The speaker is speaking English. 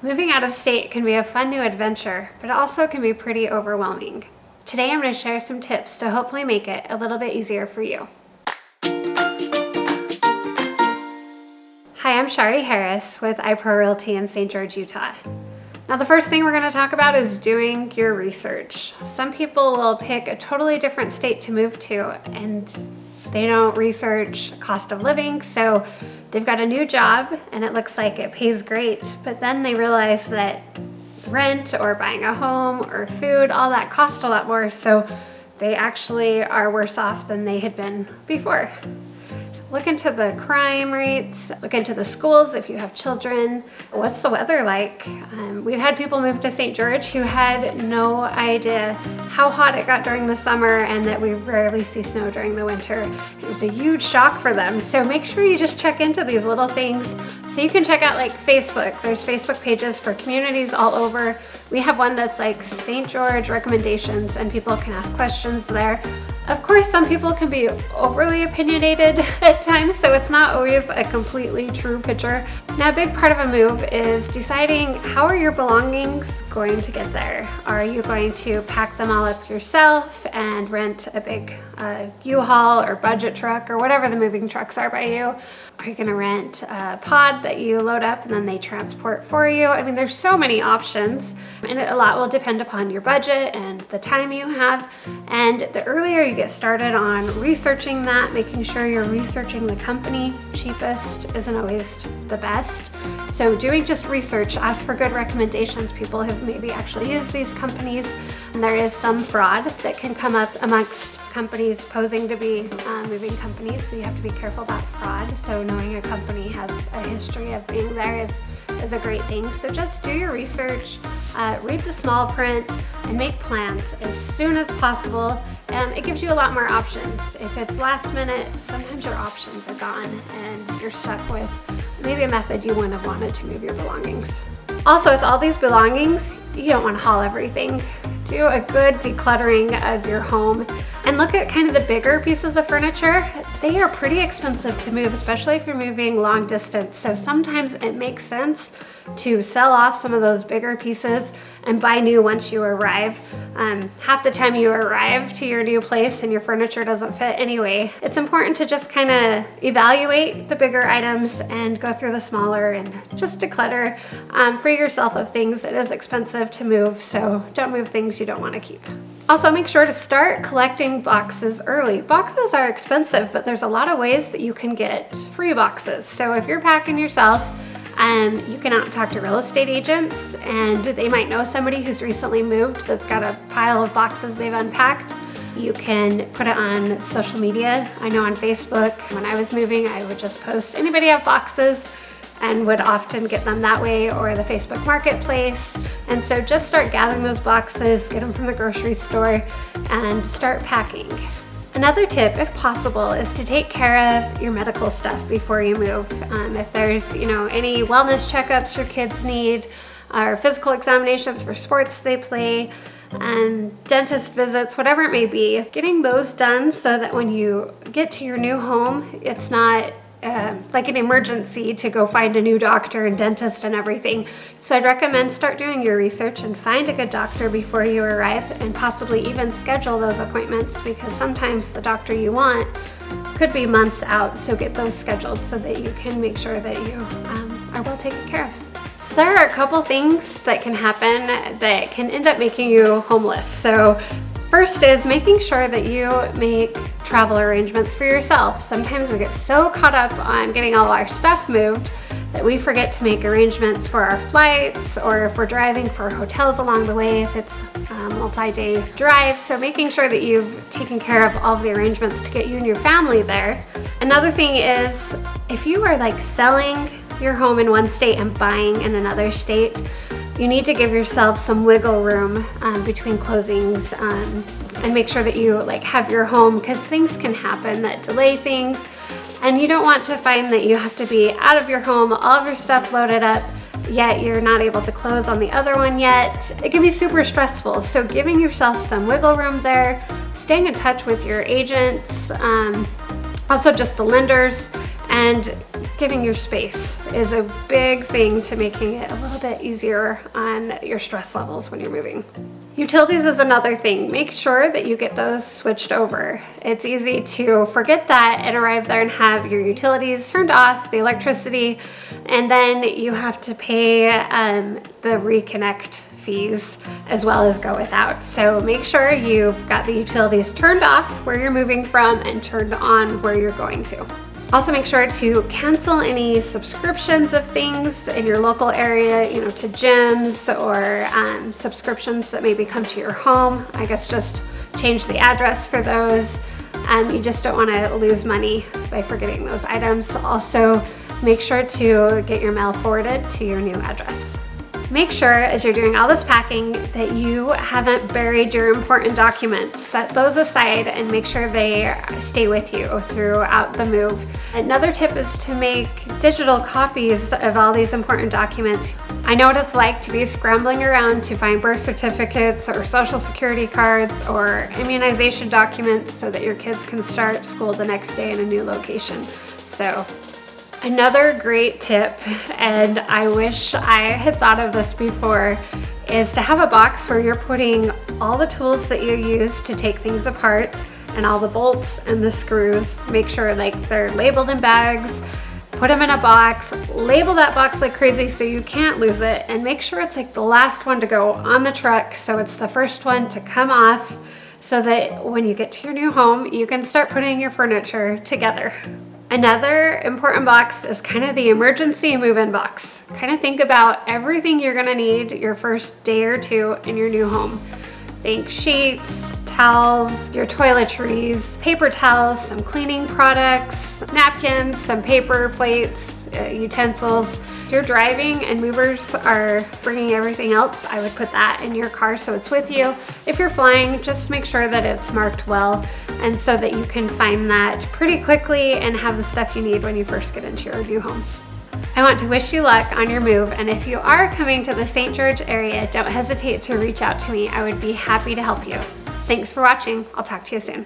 Moving out of state can be a fun new adventure, but it also can be pretty overwhelming. Today I'm going to share some tips to hopefully make it a little bit easier for you. Hi, I'm Sharee Harris with Fathom Realty in St. George, Utah. Now the first thing we're going to talk about is doing your research. Some people will pick a totally different state to move to and they don't research cost of living, so they've got a new job and it looks like it pays great, but then they realize that rent or buying a home or food, all that cost a lot more, so they actually are worse off than they had been before. Look into the crime rates, look into the schools if you have children. What's the weather like? We've had people move to St. George who had no idea how hot it got during the summer and that we rarely see snow during the winter. It was a huge shock for them. So make sure you just check into these little things. So you can check out like Facebook. There's Facebook pages for communities all over. We have one that's like St. George recommendations and people can ask questions there. Of course, some people can be overly opinionated at times, so it's not always a completely true picture. Now, a big part of a move is deciding how are your belongings going to get there. Are you going to pack them all up yourself and rent a big U-Haul or budget truck or whatever the moving trucks are by you? Are you going to rent a pod that you load up and then they transport for you? I mean, there's so many options, and a lot will depend upon your budget and the time you have. And the earlier you get started on researching that, making sure you're researching the company, cheapest isn't always the best. So doing just research, ask for good recommendations. People have maybe actually used these companies, and there is some fraud that can come up amongst companies posing to be moving companies, so you have to be careful about fraud. So knowing a company has a history of being there is a great thing. So just do your research, read the small print, and make plans as soon as possible. It gives you a lot more options. If it's last minute, sometimes your options are gone and you're stuck with maybe a method you wouldn't have wanted to move your belongings. Also, with all these belongings, you don't want to haul everything. Do a good decluttering of your home and look at kind of the bigger pieces of furniture. They are pretty expensive to move, especially if you're moving long distance. So sometimes it makes sense to sell off some of those bigger pieces and buy new once you arrive. Half the time you arrive to your new place and your furniture doesn't fit anyway. It's important to just kind of evaluate the bigger items and go through the smaller and just declutter. Free yourself of things. It is expensive to move, so don't move things you don't want to keep. Also, make sure to start collecting boxes early. Boxes are expensive, but there's a lot of ways that you can get free boxes. So if you're packing yourself, you can out talk to real estate agents, and they might know somebody who's recently moved that's got a pile of boxes they've unpacked. You can put it on social media. I know on Facebook, when I was moving, I would just post, anybody have boxes, and would often get them that way, or the Facebook Marketplace. And so just start gathering those boxes, get them from the grocery store, and start packing. Another tip, if possible, is to take care of your medical stuff before you move. If there's, any wellness checkups your kids need, or physical examinations for sports they play, dentist visits, whatever it may be, getting those done so that when you get to your new home, it's not like an emergency to go find a new doctor and dentist and everything. So I'd recommend start doing your research and find a good doctor before you arrive, and possibly even schedule those appointments, because sometimes the doctor you want could be months out. So get those scheduled so that you can make sure that you are well taken care of. So there are a couple things that can happen that can end up making you homeless. So first is making sure that you make travel arrangements for yourself. Sometimes we get so caught up on getting all our stuff moved that we forget to make arrangements for our flights, or if we're driving, for hotels along the way if it's a multi-day drive. So making sure that you've taken care of all of the arrangements to get you and your family there. Another thing is, if you are like selling your home in one state and buying in another state, you need to give yourself some wiggle room between closings, and make sure that you have your home, because things can happen that delay things, and you don't want to find that you have to be out of your home, all of your stuff loaded up, yet you're not able to close on the other one yet. It can be super stressful. So giving yourself some wiggle room there, staying in touch with your agents, also just the lenders, And giving your space is a big thing to making it a little bit easier on your stress levels when you're moving. Utilities is another thing. Make sure that you get those switched over. It's easy to forget that and arrive there and have your utilities turned off, the electricity, and then you have to pay the reconnect fees as well as go without. So make sure you've got the utilities turned off where you're moving from and turned on where you're going to. Also make sure to cancel any subscriptions of things in your local area, you know, to gyms or subscriptions that maybe come to your home. I guess just change the address for those. You just don't want to lose money by forgetting those items. Also, make sure to get your mail forwarded to your new address. Make sure as you're doing all this packing that you haven't buried your important documents. Set those aside and make sure they stay with you throughout the move. Another tip is to make digital copies of all these important documents. I know what it's like to be scrambling around to find birth certificates or social security cards or immunization documents so that your kids can start school the next day in a new location. So another great tip, and I wish I had thought of this before, is to have a box where you're putting all the tools that you use to take things apart and all the bolts and the screws. Make sure like they're labeled in bags, put them in a box, label that box like crazy so you can't lose it, and make sure it's like the last one to go on the truck so it's the first one to come off so that when you get to your new home, you can start putting your furniture together. Another important box is kind of the emergency move-in box. Kind of think about everything you're gonna need your first day or two in your new home. Think sheets, towels, your toiletries, paper towels, some cleaning products, napkins, some paper plates, utensils. If you're driving and movers are bringing everything else, I would put that in your car so it's with you. If you're flying, just make sure that it's marked well and so that you can find that pretty quickly and have the stuff you need when you first get into your new home. I want to wish you luck on your move, and if you are coming to the St. George area, don't hesitate to reach out to me. I would be happy to help you. Thanks for watching. I'll talk to you soon.